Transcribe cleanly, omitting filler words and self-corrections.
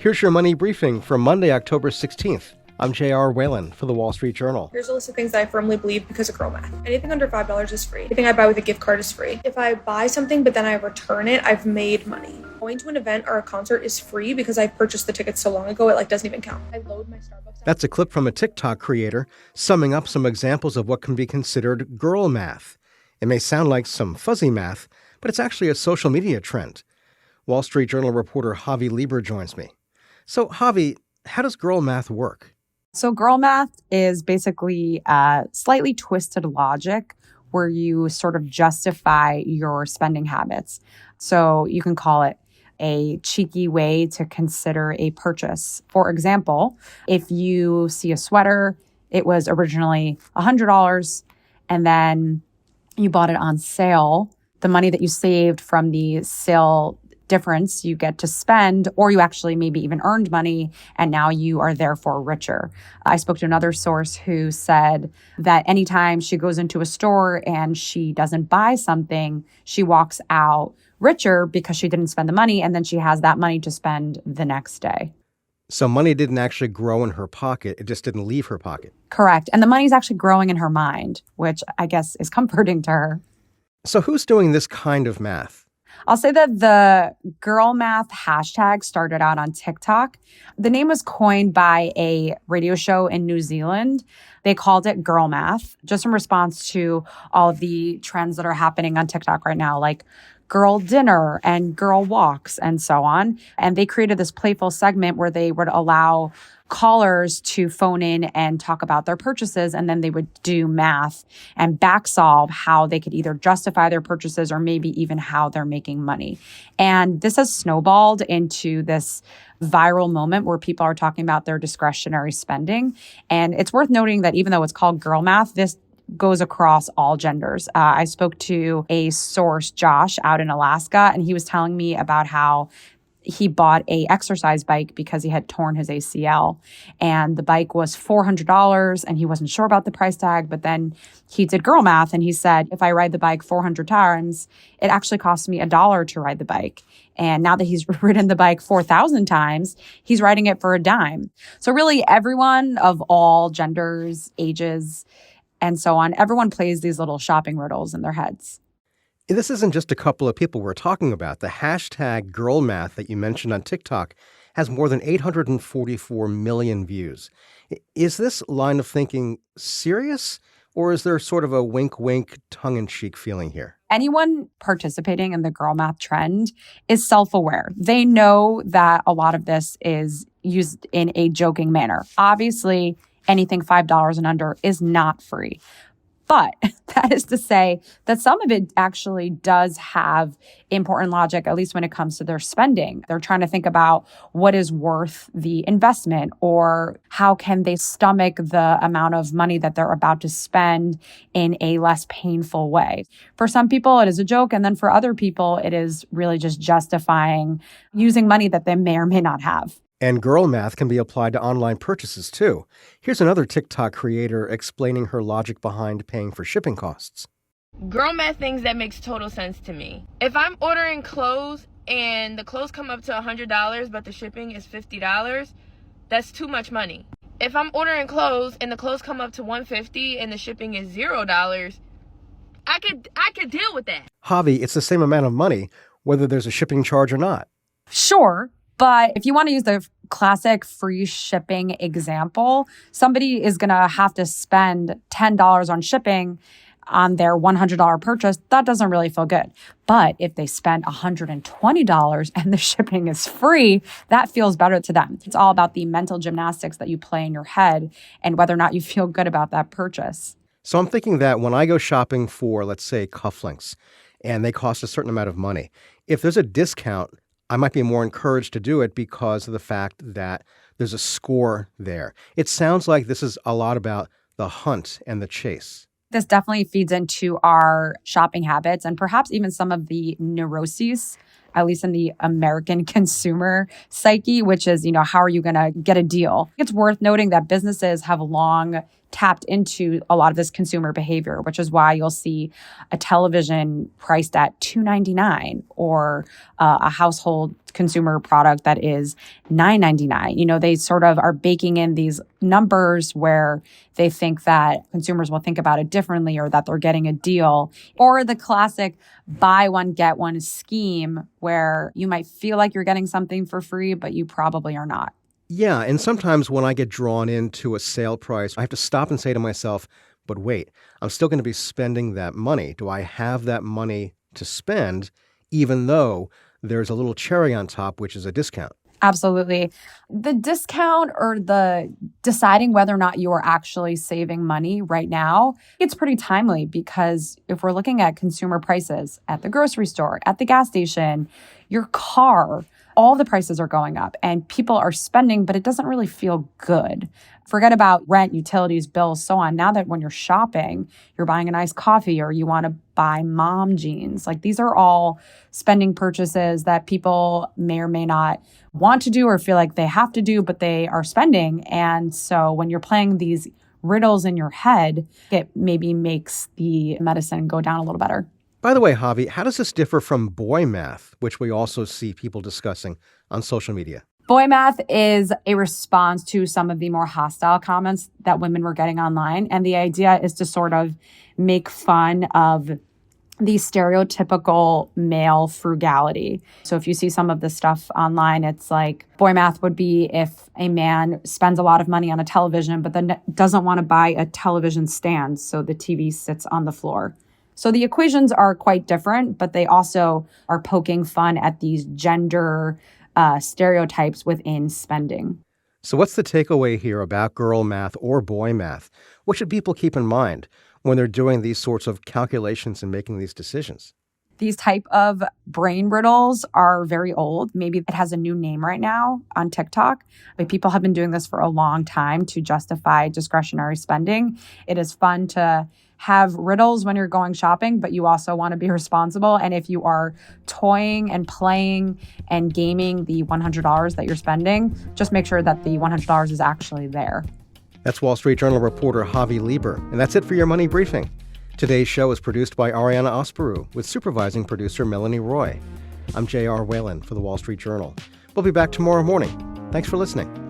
Here's your money briefing for Monday, October 16th. I'm J.R. Whalen for the Wall Street Journal. Here's a list of things that I firmly believe because of girl math. Anything under $5 is free. Anything I buy with a gift card is free. If I buy something but then I return it, I've made money. Going to an event or a concert is free because I purchased the tickets so long ago, it doesn't even count. I load my Starbucks. That's a clip from a TikTok creator summing up some examples of what can be considered girl math. It may sound like some fuzzy math, but it's actually a social media trend. Wall Street Journal reporter Javi Lieber joins me. So, Javi, how does girl math work? So girl math is basically a slightly twisted logic where you sort of justify your spending habits. So you can call it a cheeky way to consider a purchase. For example, if you see a sweater, it was originally $100 and then you bought it on sale. The money that you saved from the sale difference you get to spend, or you actually maybe even earned money and now you are therefore richer. I spoke to another source who said that anytime she goes into a store and she doesn't buy something, she walks out richer because she didn't spend the money and then she has that money to spend the next day. So money didn't actually grow in her pocket, it just didn't leave her pocket. Correct. And the money's actually growing in her mind, which I guess is comforting to her. So who's doing this kind of math? I'll say that the girl math hashtag started out on TikTok. The name was coined by a radio show in New Zealand. They called it girl math, just in response to all of the trends that are happening on TikTok right now, like girl dinner and girl walks and so on. And they created this playful segment where they would allow callers to phone in and talk about their purchases, and then they would do math and back solve how they could either justify their purchases or maybe even how they're making money. And this has snowballed into this viral moment where people are talking about their discretionary spending. And it's worth noting that even though it's called girl math, this goes across all genders. I spoke to a source, Josh, out in Alaska, and he was telling me about how he bought a exercise bike because he had torn his ACL, and the bike was $400 and he wasn't sure about the price tag, but then he did girl math and he said, if I ride the bike 400 times, it actually costs me $1 to ride the bike. And now that he's ridden the bike 4,000 times, he's riding it for a dime. So really everyone of all genders, ages, and so on, everyone plays these little shopping riddles in their heads. This isn't just a couple of people we're talking about. The hashtag girl math that you mentioned on TikTok has more than 844 million views. Is this line of thinking serious, or is there sort of a wink-wink, tongue-in-cheek feeling here? Anyone participating in the girl math trend is self-aware. They know that a lot of this is used in a joking manner. Obviously, anything $5 and under is not free. But that is to say that some of it actually does have important logic, at least when it comes to their spending. They're trying to think about what is worth the investment, or how can they stomach the amount of money that they're about to spend in a less painful way. For some people, it is a joke. And then for other people, it is really just justifying using money that they may or may not have. And girl math can be applied to online purchases, too. Here's another TikTok creator explaining her logic behind paying for shipping costs. Girl math things that makes total sense to me. If I'm ordering clothes and the clothes come up to $100, but the shipping is $50, that's too much money. If I'm ordering clothes and the clothes come up to $150 and the shipping is $0, I could deal with that. Javi, it's the same amount of money, whether there's a shipping charge or not. Sure. But if you want to use the classic free shipping example, somebody is going to have to spend $10 on shipping on their $100 purchase. That doesn't really feel good. But if they spend $120 and the shipping is free, that feels better to them. It's all about the mental gymnastics that you play in your head and whether or not you feel good about that purchase. So I'm thinking that when I go shopping for, let's say, cufflinks, and they cost a certain amount of money, if there's a discount, I might be more encouraged to do it because of the fact that there's a score there. It sounds like this is a lot about the hunt and the chase. This definitely feeds into our shopping habits and perhaps even some of the neuroses, at least in the American consumer psyche, which is, how are you going to get a deal? It's worth noting that businesses have long tapped into a lot of this consumer behavior, which is why you'll see a television priced at $299 or a household consumer product that is $9.99. You know, they sort of are baking in these numbers where they think that consumers will think about it differently or that they're getting a deal, or the classic buy one, get one scheme where you might feel like you're getting something for free, but you probably are not. Yeah, and sometimes when I get drawn into a sale price, I have to stop and say to myself, but wait, I'm still going to be spending that money. Do I have that money to spend, even though there's a little cherry on top, which is a discount? Absolutely. The discount or the deciding whether or not you are actually saving money right now, it's pretty timely because if we're looking at consumer prices at the grocery store, at the gas station, your car, all the prices are going up and people are spending, but it doesn't really feel good. Forget about rent, utilities, bills, so on. Now that when you're shopping, you're buying a nice coffee or you want to buy mom jeans. Like these are all spending purchases that people may or may not want to do or feel like they have to do, but they are spending. And so when you're playing these riddles in your head, it maybe makes the medicine go down a little better. By the way, Javi, how does this differ from boy math, which we also see people discussing on social media? Boy math is a response to some of the more hostile comments that women were getting online. And the idea is to sort of make fun of the stereotypical male frugality. So if you see some of the stuff online, it's like boy math would be if a man spends a lot of money on a television, but then doesn't want to buy a television stand, so the TV sits on the floor. So the equations are quite different, but they also are poking fun at these gender stereotypes within spending. So what's the takeaway here about girl math or boy math? What should people keep in mind when they're doing these sorts of calculations and making these decisions? These type of brain riddles are very old. Maybe it has a new name right now on TikTok, but people have been doing this for a long time to justify discretionary spending. It is fun to have riddles when you're going shopping, but you also want to be responsible. And if you are toying and playing and gaming the $100 that you're spending, just make sure that the $100 is actually there. That's Wall Street Journal reporter Javi Lieber. And that's it for your Money Briefing. Today's show is produced by Ariana Osperu with supervising producer Melanie Roy. I'm J.R. Whalen for the Wall Street Journal. We'll be back tomorrow morning. Thanks for listening.